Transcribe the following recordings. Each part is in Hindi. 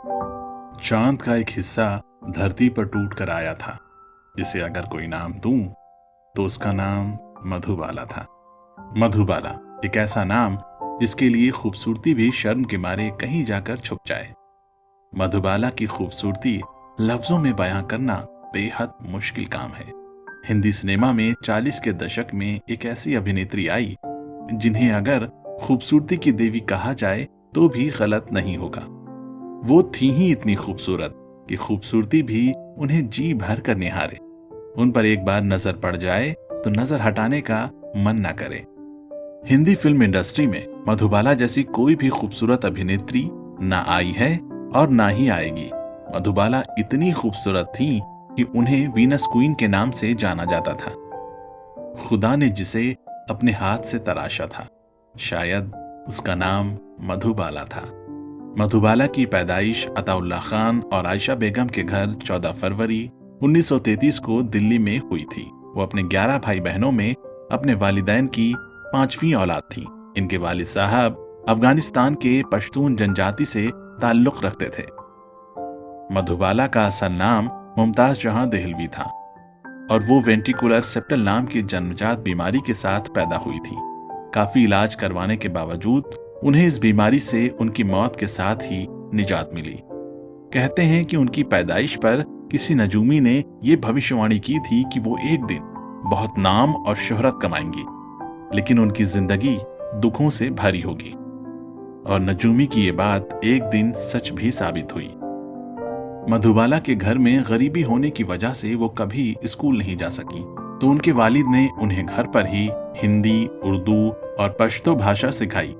चांद का एक हिस्सा धरती पर टूट कर आया था, जिसे अगर कोई नाम दूं तो उसका नाम मधुबाला था। मधुबाला एक ऐसा नाम जिसके लिए खूबसूरती भी शर्म के मारे कहीं जाकर छुप जाए। मधुबाला की खूबसूरती लफ्जों में बयां करना बेहद मुश्किल काम है। हिंदी सिनेमा में 40 के दशक में एक ऐसी अभिनेत्री आई जिन्हें अगर खूबसूरती की देवी कहा जाए तो भी गलत नहीं होगा। वो थी ही इतनी खूबसूरत कि खूबसूरती भी उन्हें जी भर कर निहारे। उन पर एक बार नजर पड़ जाए तो नजर हटाने का मन ना करे। हिंदी फिल्म इंडस्ट्री में मधुबाला जैसी कोई भी खूबसूरत अभिनेत्री ना आई है और ना ही आएगी। मधुबाला इतनी खूबसूरत थी कि उन्हें वीनस क्वीन के नाम से जाना जाता था। खुदा ने जिसे अपने हाथ से तराशा था, शायद उसका नाम मधुबाला था। मधुबाला की पैदाइश अताउल्ला खान और आयशा बेगम के घर 14 फरवरी 1933 को दिल्ली में हुई थी। वो अपने 11 भाई बहनों में अपने वालिदैन की 5वीं औलाद थी। इनके वालिद साहब अफगानिस्तान के पश्तून जनजाति से ताल्लुक रखते थे। मधुबाला का असल नाम मुमताज जहां देहलवी था और वो वेंट्रिकुलर सेप्टल नाम की जन्मजात बीमारी के साथ पैदा हुई थी। काफी इलाज करवाने के बावजूद उन्हें इस बीमारी से उनकी मौत के साथ ही निजात मिली। कहते हैं कि उनकी पैदाइश पर किसी नजूमी ने ये भविष्यवाणी की थी कि वो एक दिन बहुत नाम और शोहरत कमाएंगी, लेकिन उनकी जिंदगी दुखों से भरी होगी। और नजूमी की ये बात एक दिन सच भी साबित हुई। मधुबाला के घर में गरीबी होने की वजह से वो कभी स्कूल नहीं जा सकी, तो उनके वालिद ने उन्हें घर पर ही हिंदी, उर्दू और पश्तो भाषा सिखाई।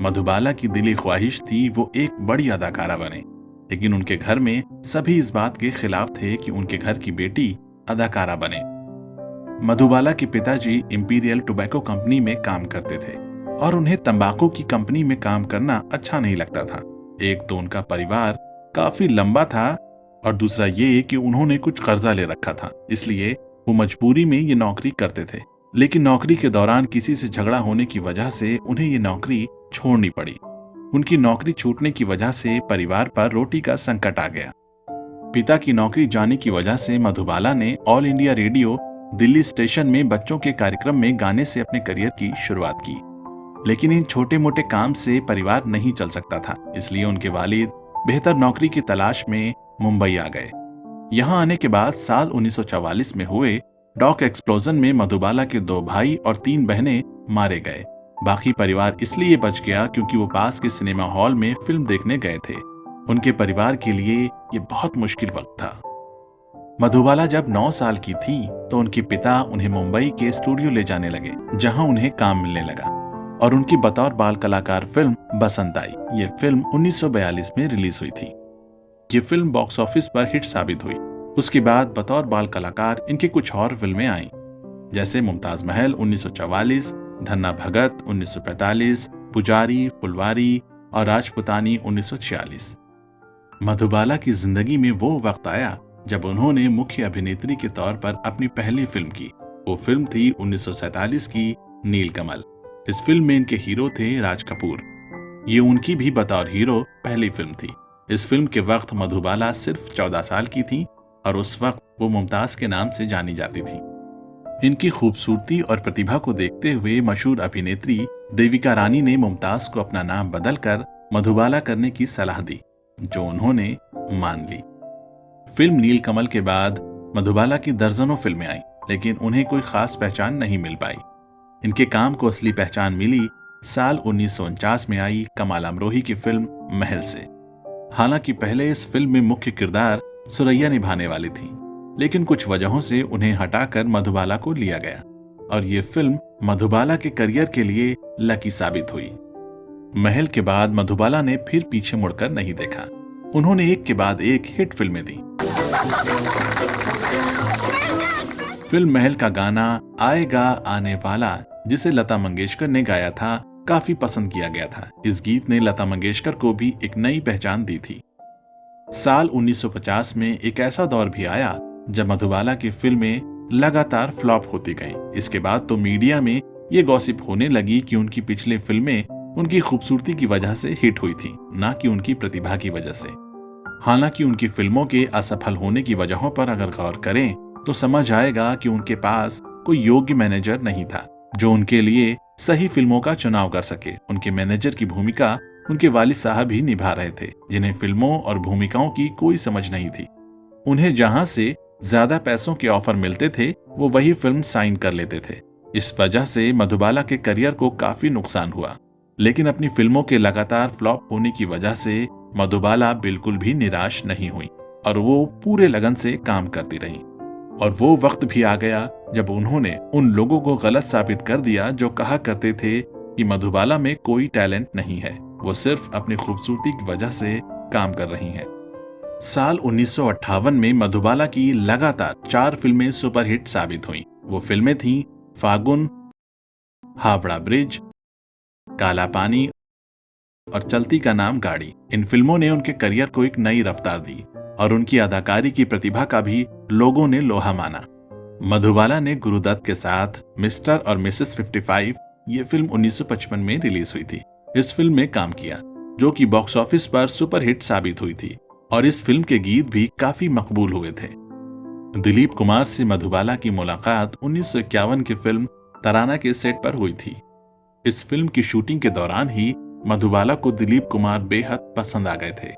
मधुबाला की दिली ख्वाहिश थी वो एक बड़ी अदाकारा बने, लेकिन उनके घर में सभी इस बात के खिलाफ थे कि उनके घर की बेटी अदाकारा बने। मधुबाला के पिताजी इंपीरियल टोबैको कंपनी में काम करते थे और उन्हें तंबाकू की कंपनी में काम करना अच्छा नहीं लगता था। एक तो उनका परिवार काफी लंबा था और दूसरा ये कि उन्होंने कुछ कर्जा ले रखा था, इसलिए वो मजबूरी में ये नौकरी करते थे। लेकिन नौकरी के दौरान किसी से झगड़ा होने की वजह से उन्हें ये नौकरी छोड़नी पड़ी। उनकी नौकरी छूटने की वजह से परिवार पर रोटी का संकट आ गया। पिता की नौकरी जाने की वजह से मधुबाला ने all India radio Delhi station में बच्चों के कार्यक्रम में गाने से अपने करियर की शुरुआत की। लेकिन इन छोटे मोटे काम से परिवार नहीं चल सकता था, इसलिए उनके वालिद बेहतर नौकरी की तलाश में मुंबई आ गए। यहाँ आने के बाद साल 1944 में हुए डॉक एक्सप्लोजन में मधुबाला के 2 भाई और 3 बहनें मारे गए। बाकी परिवार इसलिए बच गया क्योंकि वो पास के सिनेमा हॉल में फिल्म देखने गए थे। उनके परिवार के लिए ये बहुत मुश्किल वक्त था। मधुबाला जब 9 साल की थी तो उनके पिता उन्हें मुंबई के स्टूडियो ले जाने लगे, जहां उन्हें काम मिलने लगा और उनकी बतौर बाल कलाकार फिल्म बसंत आई। ये फिल्म 1942 में रिलीज हुई थी। ये फिल्म बॉक्स ऑफिस पर हिट साबित हुई। उसके बाद बतौर बाल कलाकार इनकी कुछ और फिल्में आईं, जैसे मुमताज महल 1944, धन्ना भगत 1945, पुजारी, फुलवारी और राजपुतानी 1946। मधुबाला की जिंदगी में वो वक्त आया जब उन्होंने मुख्य अभिनेत्री के तौर पर अपनी पहली फिल्म की। वो फिल्म थी 1947 की नीलकमल। इस फिल्म में इनके हीरो थे राज कपूर। ये उनकी भी बतौर हीरो पहली फिल्म थी। इस फिल्म के वक्त मधुबाला सिर्फ 14 साल की थी और उस वक्त वो मुमताज के नाम से जानी जाती थी। इनकी खूबसूरती और प्रतिभा को देखते हुए मशहूर अभिनेत्री देविका रानी ने मुमताज को अपना नाम बदलकर मधुबाला करने की सलाह दी, जो उन्होंने मान ली। फिल्म नीलकमल के बाद मधुबाला की दर्जनों फिल्में आईं, लेकिन उन्हें कोई खास पहचान नहीं मिल पाई। इनके काम को असली पहचान मिली साल 1949 में आई कमाल अमरोही की फिल्म महल से। हालांकि पहले इस फिल्म में मुख्य किरदार सुरैया निभाने वाली थी, लेकिन कुछ वजहों से उन्हें हटाकर मधुबाला को लिया गया और ये फिल्म मधुबाला के करियर के लिए लकी साबित हुई। महल के बाद मधुबाला ने फिर पीछे मुड़कर नहीं देखा। उन्होंने एक के बाद एक हिट फिल्में दी। फिल्म महल का गाना आएगा आने वाला, जिसे लता मंगेशकर ने गाया था, काफी पसंद किया गया था। इस गीत ने लता मंगेशकर को भी एक नई पहचान दी थी। साल 1950 में एक ऐसा दौर भी आया जब मधुबाला की फिल्में लगातार फ्लॉप होती गईं। इसके बाद तो मीडिया में ये गॉसिप होने लगी कि उनकी पिछली फिल्में उनकी खूबसूरती की वजह से हिट हुई थी, ना कि उनकी प्रतिभा की वजह से। हालांकि उनकी फिल्मों के असफल होने की वजहों पर अगर गौर करें तो समझ आएगा कि उनके पास कोई योग्य मैनेजर नहीं था जो उनके लिए सही फिल्मों का चुनाव कर सके। उनके मैनेजर की भूमिका उनके वालिद साहब ही निभा रहे थे, जिन्हें फिल्मों और भूमिकाओं की कोई समझ नहीं थी। उन्हें जहां से ज्यादा पैसों के ऑफर मिलते थे वो वही फिल्म साइन कर लेते थे। इस वजह से मधुबाला के करियर को काफी नुकसान हुआ, लेकिन अपनी फिल्मों के लगातार फ्लॉप होने की वजह से मधुबाला बिल्कुल भी निराश नहीं हुई और वो पूरे लगन से काम करती रही। और वो वक्त भी आ गया जब उन्होंने उन लोगों को गलत साबित कर दिया जो कहा करते थे कि मधुबाला में कोई टैलेंट नहीं है, वो सिर्फ अपनी खूबसूरती की वजह से काम कर रही हैं। साल 1958 में मधुबाला की लगातार 4 फिल्में सुपरहिट साबित हुईं। वो फिल्में थीं फागुन, हावड़ा ब्रिज, काला पानी और चलती का नाम गाड़ी। इन फिल्मों ने उनके करियर को एक नई रफ्तार दी और उनकी अदाकारी की प्रतिभा का भी लोगों ने लोहा माना। मधुबाला ने गुरुदत्त के साथ मिस्टर और मिसेस 55 ये फिल्म 1955 में रिलीज हुई थी। इस फिल्म में काम किया जो कि बॉक्स ऑफिस पर सुपरहिट साबित हुई थी और इस फिल्म के गीत भी काफी मकबूल हुए थे। दिलीप कुमार से मधुबाला की मुलाकात 1951 की फिल्म तराना के सेट पर हुई थी। इस फिल्म की शूटिंग के दौरान ही मधुबाला को दिलीप कुमार बेहद पसंद आ गए थे।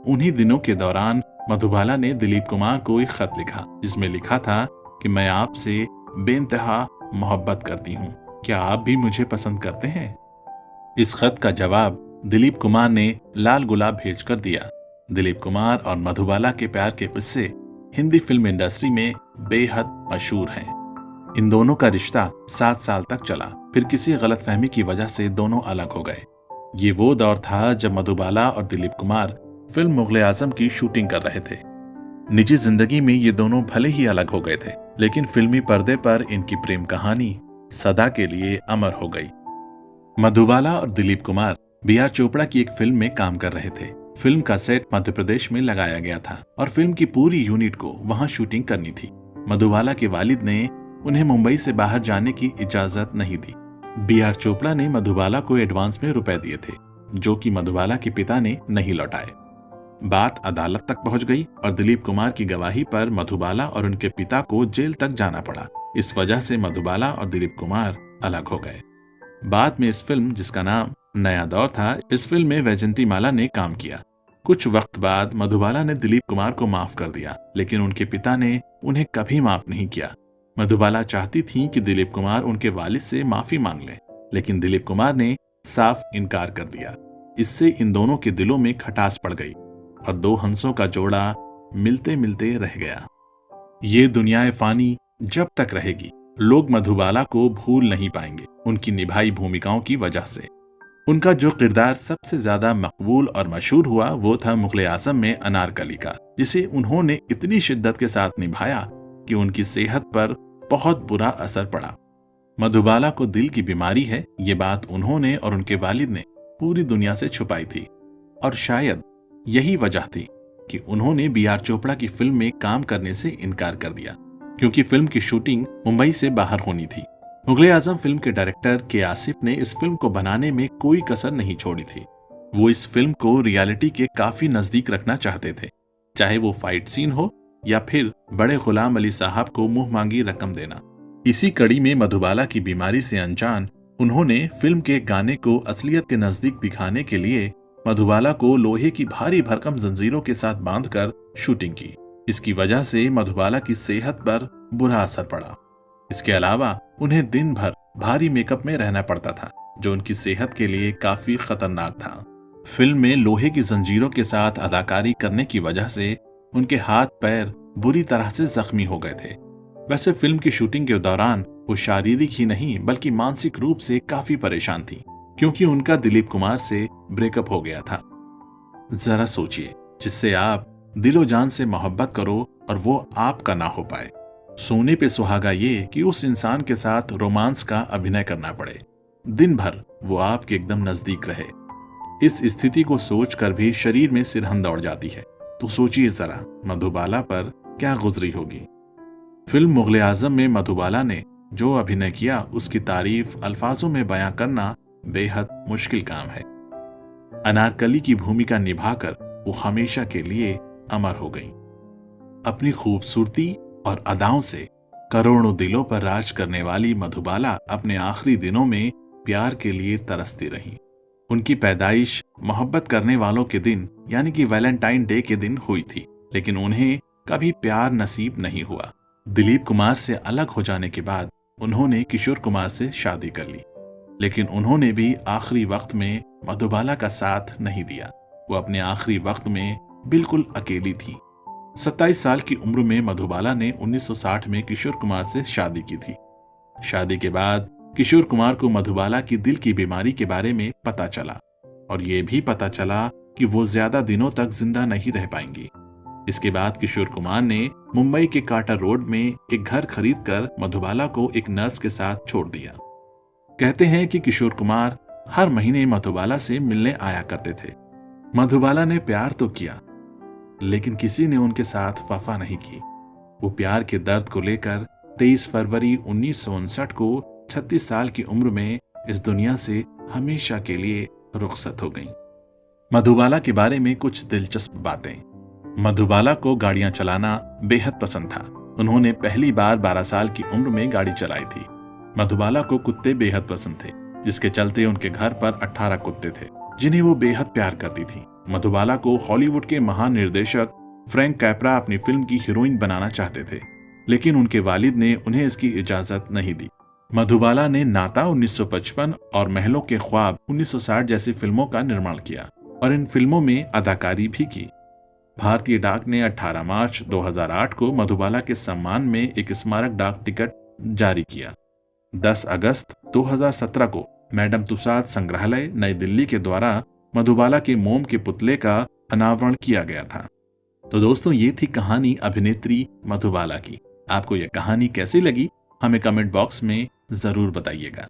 उन्हीं दिनों के दौरान मधुबाला ने दिलीप कुमार को एक खत लिखा जिसमें लिखा था कि मैं आपसे बेइंतहा मोहब्बत करती हूँ, क्या आप भी मुझे पसंद करते हैं? इस खत का जवाब दिलीप कुमार ने लाल गुलाब भेजकर दिया। दिलीप कुमार और मधुबाला के प्यार के किस्से हिंदी फिल्म इंडस्ट्री में बेहद मशहूर हैं। इन दोनों का रिश्ता 7 साल तक चला, फिर किसी गलतफहमी की वजह से दोनों अलग हो गए। ये वो दौर था जब मधुबाला और दिलीप कुमार फिल्म मुगले आजम की शूटिंग कर रहे थे। निजी जिंदगी में ये दोनों भले ही अलग हो गए थे, लेकिन फिल्मी पर्दे पर इनकी प्रेम कहानी सदा के लिए अमर हो गई। मधुबाला और दिलीप कुमार बी.आर. चोपड़ा की एक फिल्म में काम कर रहे थे। फिल्म का सेट मध्य प्रदेश में लगाया गया था और फिल्म की पूरी यूनिट को वहां शूटिंग करनी थी। मधुबाला के वालिद ने उन्हें मुंबई से बाहर जाने की इजाजत नहीं दी। बी.आर. चोपड़ा ने मधुबाला को एडवांस में रुपए दिए थे जो कि मधुबाला के पिता ने नहीं लौटाए। बात अदालत तक पहुंच गई और दिलीप कुमार की गवाही पर मधुबाला और उनके पिता को जेल तक जाना पड़ा। इस वजह से मधुबाला और दिलीप कुमार अलग हो गए। बाद में इस फिल्म जिसका नाम नया दौर था, इस फिल्म में वैजंतीमाला ने काम किया। कुछ वक्त बाद मधुबाला ने दिलीप कुमार को माफ कर दिया, लेकिन उनके पिता ने उन्हें कभी माफ नहीं किया। मधुबाला चाहती थी कि दिलीप कुमार उनके वालिद से माफी मांग लें, लेकिन दिलीप कुमार ने साफ इनकार कर दिया। इससे इन दोनों के दिलों में खटास पड़ गई और दो हंसों का जोड़ा मिलते मिलते रह गया। ये दुनियाए फानी जब तक रहेगी, लोग मधुबाला को भूल नहीं पाएंगे उनकी निभाई भूमिकाओं की वजह से। उनका जो किरदार सबसे ज्यादा मकबूल और मशहूर हुआ वो था मुगले आजम में अनारकली का, जिसे उन्होंने इतनी शिद्दत के साथ निभाया कि उनकी सेहत पर बहुत बुरा असर पड़ा। मधुबाला को दिल की बीमारी है, ये बात उन्होंने और उनके वालिद ने पूरी दुनिया से छुपाई थी और शायद यही वजह थी कि उन्होंने बी.आर. चोपड़ा की फिल्म में काम करने से इनकार कर दिया, क्योंकि फिल्म की शूटिंग मुंबई से बाहर होनी थी। मुगले आजम फिल्म के डायरेक्टर के आसिफ ने इस फिल्म को बनाने में कोई कसर नहीं छोड़ी थी। वो इस फिल्म को रियलिटी के काफी नजदीक रखना चाहते थे, चाहे वो फाइट सीन हो या फिर बड़े गुलाम अली साहब को मुंह मांगी रकम देना। इसी कड़ी में मधुबाला की बीमारी से अनजान उन्होंने फिल्म के गाने को असलियत के नजदीक दिखाने के लिए मधुबाला को लोहे की भारी भरकम जंजीरों के साथ बांधकर शूटिंग की। इसकी वजह से मधुबाला की सेहत पर बुरा असर पड़ा। इसके अलावा उन्हें दिन भर भारी मेकअप में रहना पड़ता था, जो उनकी सेहत के लिए काफी खतरनाक था। फिल्म में लोहे की जंजीरों के साथ अदाकारी करने की वजह से उनके हाथ पैर बुरी तरह से जख्मी हो गए थे। वैसे फिल्म की शूटिंग के दौरान वो शारीरिक ही नहीं बल्कि मानसिक रूप से काफी परेशान थी, क्योंकि उनका दिलीप कुमार से ब्रेकअप हो गया था। जरा सोचिए, जिससे आप दिलो जान से मोहब्बत करो और वो आपका ना हो पाए। सोने पे सुहागा ये कि उस इंसान के साथ रोमांस का अभिनय करना पड़े, दिन भर वो आपके एकदम नजदीक रहे। इस स्थिति को सोचकर भी शरीर में सिरहन दौड़ जाती है। तो सोचिए जरा मधुबाला पर क्या गुजरी होगी। फिल्म मुगले आजम में मधुबाला ने जो अभिनय किया उसकी तारीफ अल्फाजों में बयां करना बेहद मुश्किल काम है। अनारकली की भूमिका निभाकर वो हमेशा के लिए अमर हो गईं। अपनी खूबसूरती और अदाओं से करोड़ों दिलों पर राज करने वाली मधुबाला अपने आखिरी दिनों में प्यार के लिए तरसती रहीं। उनकी पैदाइश मोहब्बत करने वालों के दिन यानी कि वैलेंटाइन डे के दिन हुई थी, लेकिन उन्हें कभी प्यार नसीब नहीं हुआ। दिलीप कुमार से अलग हो जाने के बाद उन्होंने किशोर कुमार से शादी कर ली, लेकिन उन्होंने भी आखिरी वक्त में मधुबाला का साथ नहीं दिया। वो अपने आखिरी वक्त में बिल्कुल अकेली थी। 27 साल की उम्र में मधुबाला ने 1960 में किशोर कुमार से शादी की थी। शादी के बाद किशोर कुमार को मधुबाला की दिल की बीमारी के बारे में पता चला और ये भी पता चला कि वो ज्यादा दिनों तक जिंदा नहीं रह पाएंगी। इसके बाद किशोर कुमार ने मुंबई के कार्टर रोड में एक घर खरीदकर मधुबाला को एक नर्स के साथ छोड़ दिया। कहते हैं कि किशोर कुमार हर महीने मधुबाला से मिलने आया करते थे। मधुबाला ने प्यार तो किया, लेकिन किसी ने उनके साथ वफा नहीं की। वो प्यार के दर्द को लेकर 23 फरवरी 1959 को 36 साल की उम्र में इस दुनिया से हमेशा के लिए रुखसत हो गईं। मधुबाला के बारे में कुछ दिलचस्प बातें। मधुबाला को गाड़ियां चलाना बेहद पसंद था। उन्होंने पहली बार 12 साल की उम्र में गाड़ी चलाई थी। मधुबाला को कुत्ते बेहद पसंद थे, जिसके चलते उनके घर पर 18 कुत्ते थे, जिन्हें वो बेहद प्यार करती थी। मधुबाला को हॉलीवुड के महान निर्देशक फ्रैंक कैपरा अपनी फिल्म की हीरोइन बनाना चाहते थे, लेकिन उनके वालिद ने उन्हें इसकी इजाजत नहीं दी। मधुबाला ने नाता 1955 और महलों के ख्वाब 1960 जैसी फिल्मों का निर्माण किया और इन फिल्मों में अदाकारी भी की। भारतीय डाक ने 18 मार्च 2008 को मधुबाला के सम्मान में एक स्मारक डाक टिकट जारी किया। 10 अगस्त 2017 को मैडम तुसाद संग्रहालय नई दिल्ली के द्वारा मधुबाला के मोम के पुतले का अनावरण किया गया था। तो दोस्तों, ये थी कहानी अभिनेत्री मधुबाला की। आपको यह कहानी कैसी लगी हमें कमेंट बॉक्स में जरूर बताइएगा।